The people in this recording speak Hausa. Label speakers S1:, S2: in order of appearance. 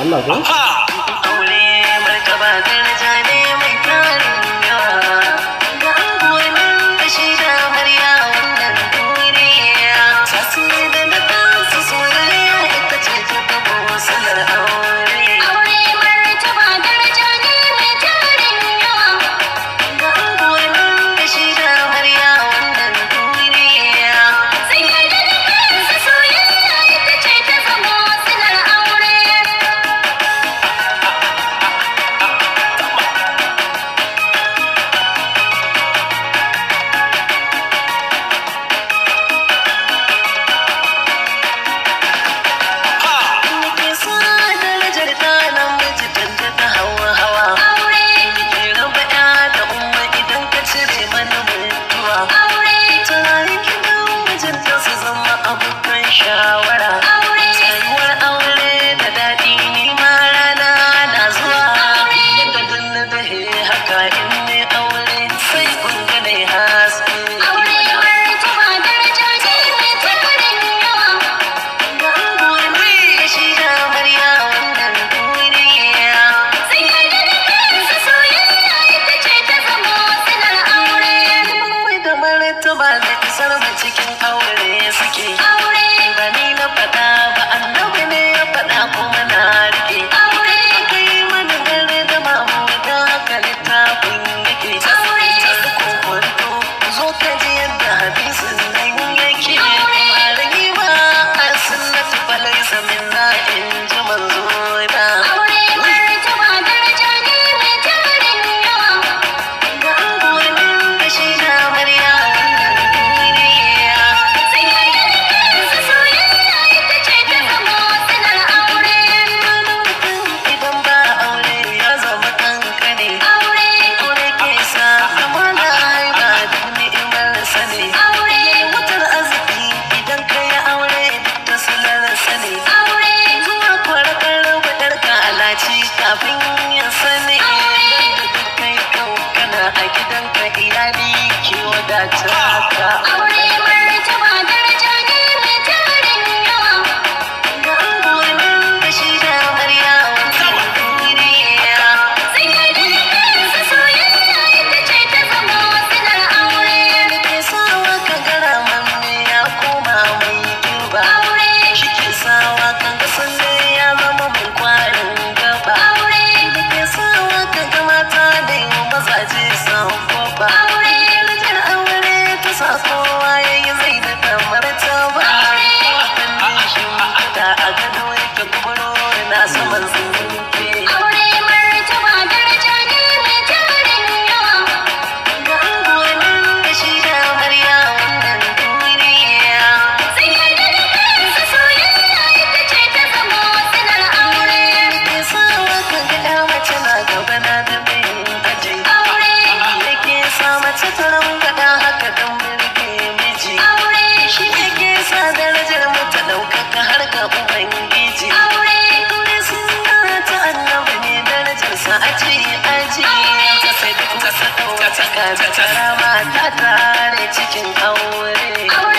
S1: Allah ko?
S2: Aure martaba daraja ne mai tarin yawa. Ga angonin da shaida amarya wannan duniya. Tasiri da na kansu soyayya ita ce ta gabo sanar aure.
S3: Aure martaba daraja ne mai tarin yawa.
S2: Ga angonin da shaida amarya wannan duniya.
S3: Sai yarda da kansa soyayya ita ce ta zamo silar aure.
S2: Nake sa darajar ɗa namiji tunda ta hawa.
S3: Aure,
S2: Nake raba ƴa da umma idan ka cire mana mutuwa.
S3: aure,
S2: Tare gidan mijinta su zama abokan shawara.
S3: aure,
S2: Tsayuwar aure da daɗi ni ma rana na zuwa. Yadda dunna da haka in ne aure sai kun ga nai haske.
S3: aure martaba daraja ne mai tarin yawa.
S2: Ga angonin da shi da amarya wannan duniya.
S3: Sai yarda da kansa soyayya ita ce ta zamo silar aure.
S2: Mai da martaba da isar mu cikin aure suke.
S3: Aure,
S2: Ba ni na faɗa ba annabi ne ya faɗa kuma na rike.
S3: aure,
S2: Aka yi mana dare da mamu da haka littafin yake.
S3: Aure.
S2: Ko kwanto zo ka ji yadda hadisin nan yake.
S3: Aure.
S2: Malami ba a sunnatu falaisa minna in ji manzo na.
S3: aure martaba daraja ne mai tarin yawa.
S2: Ga angonin da shi da amarya wannan duniya.
S3: Sai yarda da kansa soyayya ita ce ta zamo silar aure.
S2: Idan ba aure ya zama kankane.
S3: Aure,
S2: Aure ke sa amana haiba da ni'imar sani.
S3: aure,
S2: Wutar arziki idan ka yi aure duk da salar sani.
S3: aure,
S2: Zuwa kwarakar badarka alaci kafin ya sani. Idan da duk kai kau kana a gidanka iyali ke wadata ka.
S3: aure martaba daraja ne mai tarin yawa.
S2: Ga angonin da shi da amarya wannan duniya.
S3: Sai yarda da kansa soyayya ita ce ta zamo silar aure.
S2: Ke sawa ka gara manne ya koma mai girba.
S3: Aure,
S2: Shi ke sawa kan ga sanne ya zama mai kwarin gaba.
S3: aure,
S2: Ke sawa ka ga mata da yi mazaje san goba.
S3: aure,
S2: Darajar aure ta sa kowa ya yi zai da kamar ta ba. Wannan shi da a gado yake kuburo na saman tsinke.
S3: aure martaba daraja ne mai tarin yawa.
S2: Ga angonin da shi da amarya wannan duniya.
S3: Sai yarda da kansa soyayya ita ce ta zamo silar aure.
S2: Ke sawa ka ga ƴa mace na gaba na da mai aji.
S3: Aure,
S2: Yake sa mace ta rangada haka don birge miji.
S3: aure,
S2: Shi yake sa darajar mu ta ɗaukaka har ga Ubangiji.
S3: aure,
S2: Aure suna ta annabi ne darajarsa aji. Ta sai duk wata ɗaukaka ta karama ta tare cikin aure.
S3: aure